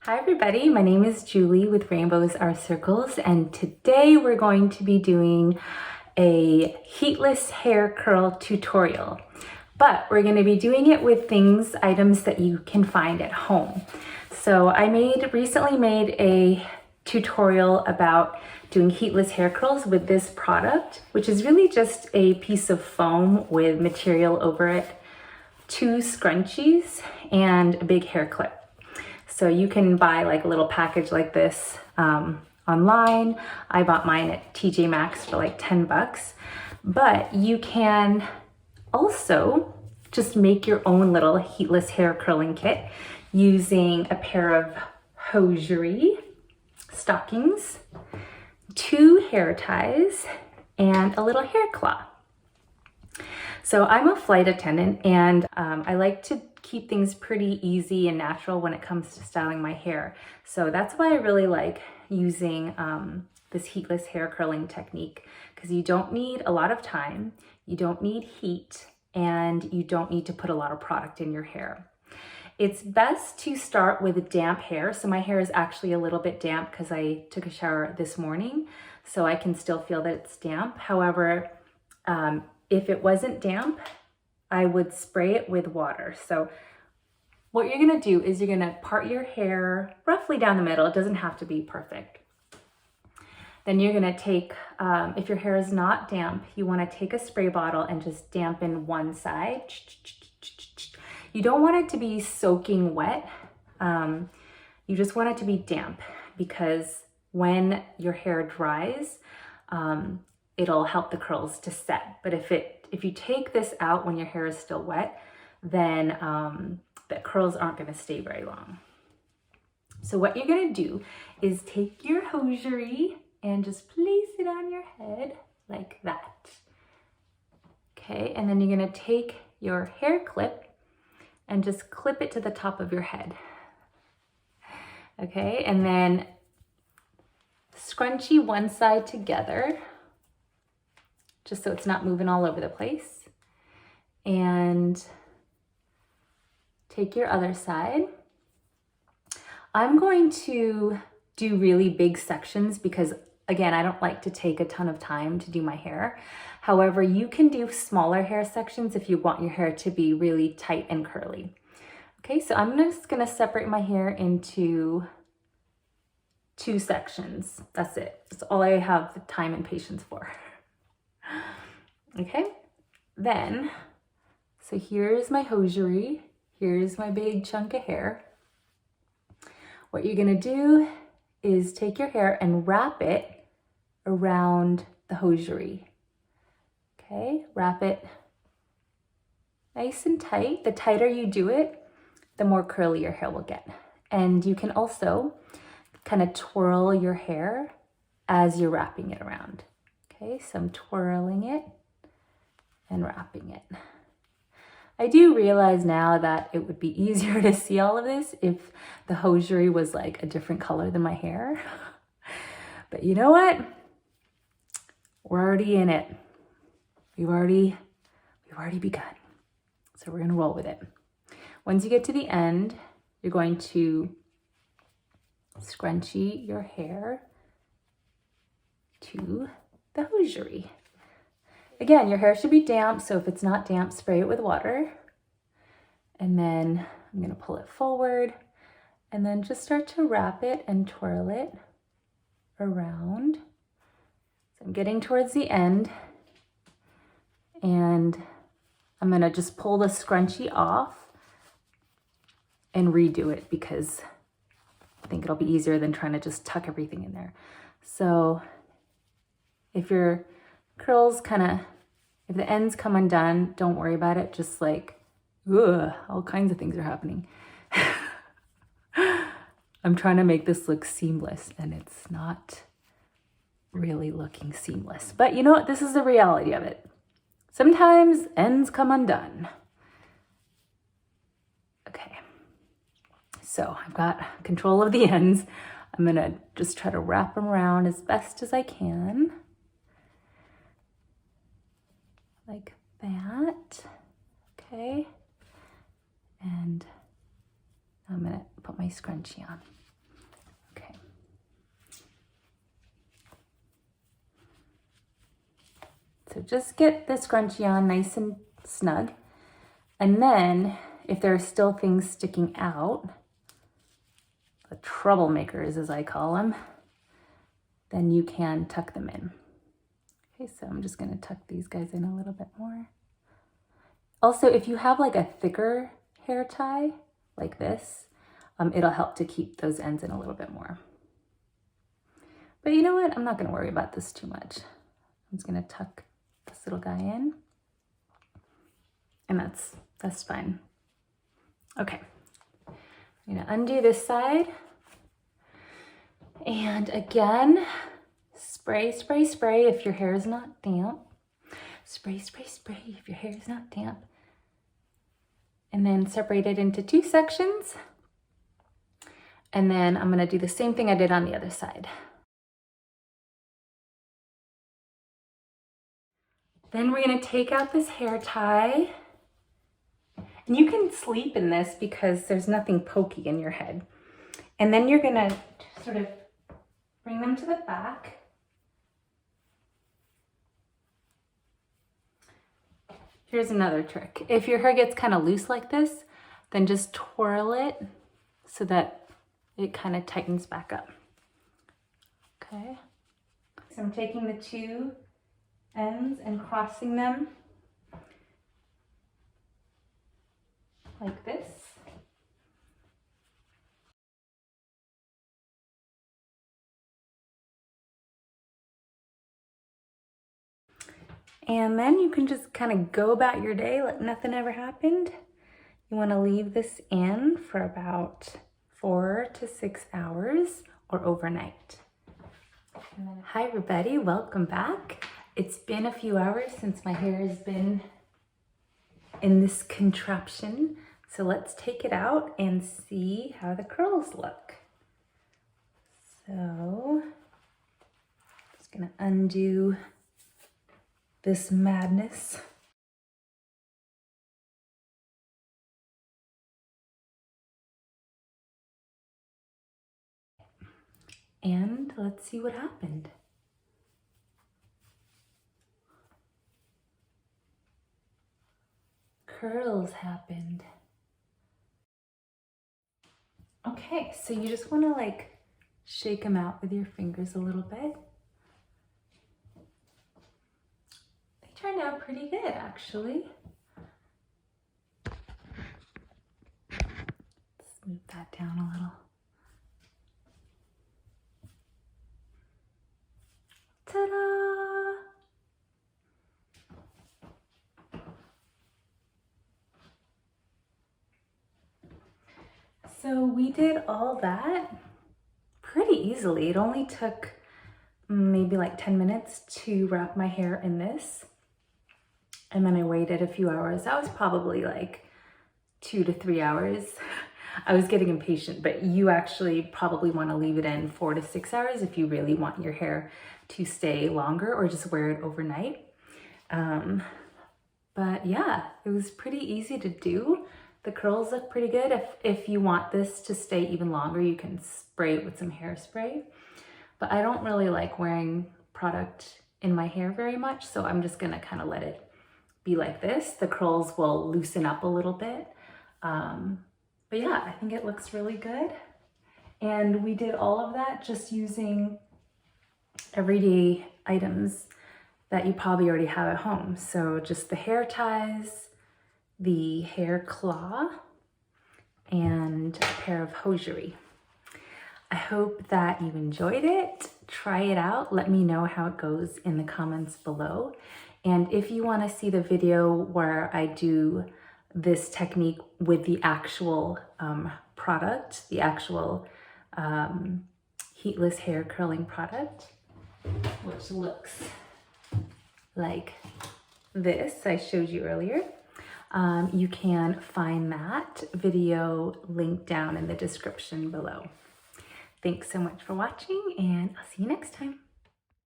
Hi everybody, my name is Julie with Rainbows Are Circles, and today we're going to be doing a heatless hair curl tutorial. But we're going to be doing it with items that you can find at home. So I recently made a tutorial about doing heatless hair curls with this product, which is really just a piece of foam with material over it, 2 scrunchies, and a big hair clip. So you can buy like a little package like this online. I bought mine at TJ Maxx for like 10 bucks. But you can also just make your own little heatless hair curling kit using a pair of hosiery, stockings, 2 hair ties, and a little hair claw. So I'm a flight attendant, and I like to keep things pretty easy and natural when it comes to styling my hair. So that's why I really like using this heatless hair curling technique, because you don't need a lot of time, you don't need heat, and you don't need to put a lot of product in your hair. It's best to start with damp hair. So my hair is actually a little bit damp because I took a shower this morning, so I can still feel that it's damp. However, if it wasn't damp, I would spray it with water. So what you're gonna do is you're gonna part your hair roughly down the middle. It doesn't have to be perfect. Then you're gonna take, if your hair is not damp, you wanna take a spray bottle and just dampen one side. You don't want it to be soaking wet. You just want it to be damp, because when your hair dries, it'll help the curls to set. But if you take this out when your hair is still wet, then the curls aren't gonna stay very long. So what you're gonna do is take your hosiery and just place it on your head like that. Okay, and then you're gonna take your hair clip and just clip it to the top of your head. Okay, and then scrunchie one side together, just so it's not moving all over the place. And take your other side. I'm going to do really big sections because, again, I don't like to take a ton of time to do my hair. However, you can do smaller hair sections if you want your hair to be really tight and curly. Okay, so I'm just gonna separate my hair into 2 sections. That's it. That's all I have the time and patience for. Okay, then, so here's my hosiery. Here's my big chunk of hair. What you're gonna do is take your hair and wrap it around the hosiery. Okay, wrap it nice and tight. The tighter you do it, the more curly your hair will get. And you can also kind of twirl your hair as you're wrapping it around. Okay, so I'm twirling it and wrapping it. I do realize now that it would be easier to see all of this if the hosiery was like a different color than my hair. But you know what? We're already in it. We've already begun. So we're gonna roll with it. Once you get to the end, you're going to scrunchie your hair to the hosiery. Again, your hair should be damp, so if it's not damp, spray it with water. And then I'm gonna pull it forward and then just start to wrap it and twirl it around. So I'm getting towards the end, and I'm gonna just pull the scrunchie off and redo it, because I think it'll be easier than trying to just tuck everything in there. So if your curls if the ends come undone, don't worry about it. Just like, all kinds of things are happening. I'm trying to make this look seamless, and it's not really looking seamless. But you know what? This is the reality of it. Sometimes ends come undone. Okay, so I've got control of the ends. I'm gonna just try to wrap them around as best as I can. Like that. Okay. And I'm gonna put my scrunchie on. So just get the scrunchie on nice and snug. And then if there are still things sticking out, the troublemakers as I call them, then you can tuck them in. Okay, so I'm just gonna tuck these guys in a little bit more. Also, if you have like a thicker hair tie like this, it'll help to keep those ends in a little bit more. But you know what? I'm not gonna worry about this too much. I'm just gonna tuck this little guy in, and that's fine. Okay, I'm gonna undo this side. And again, spray, spray, spray if your hair is not damp. Spray, spray, spray if your hair is not damp. And then separate it into 2 sections. And then I'm gonna do the same thing I did on the other side. Then we're gonna take out this hair tie. And you can sleep in this because there's nothing pokey in your head. And then you're gonna sort of bring them to the back. Here's another trick. If your hair gets kind of loose like this, then just twirl it so that it kind of tightens back up. Okay. So I'm taking the 2 ends and crossing them like this. And then you can just kind of go about your day like nothing ever happened. You want to leave this in for about 4 to 6 hours or overnight. Hi everybody, welcome back. It's been a few hours since my hair has been in this contraption. So let's take it out and see how the curls look. So, just gonna undo this madness. And let's see what happened. Curls happened. Okay, so you just want to like shake them out with your fingers a little bit. They turned out pretty good, actually. Let's move that down a little. Ta-da! So we did all that pretty easily. It only took maybe like 10 minutes to wrap my hair in this. And then I waited a few hours. That was probably like 2 to 3 hours. I was getting impatient, but you actually probably want to leave it in 4 to 6 hours if you really want your hair to stay longer, or just wear it overnight. But yeah, it was pretty easy to do. The curls look pretty good. If you want this to stay even longer, you can spray it with some hairspray. But I don't really like wearing product in my hair very much, so I'm just gonna kind of let it be like this. The curls will loosen up a little bit. But yeah, I think it looks really good. And we did all of that just using everyday items that you probably already have at home. So just the hair ties, the hair claw, and a pair of hosiery. I hope that you enjoyed it. Try it out. Let me know how it goes in the comments below. And if you want to see the video where I do this technique with the actual product, the actual heatless hair curling product, which looks like this I showed you earlier, you can find that video linked down in the description below. Thanks so much for watching, and I'll see you next time.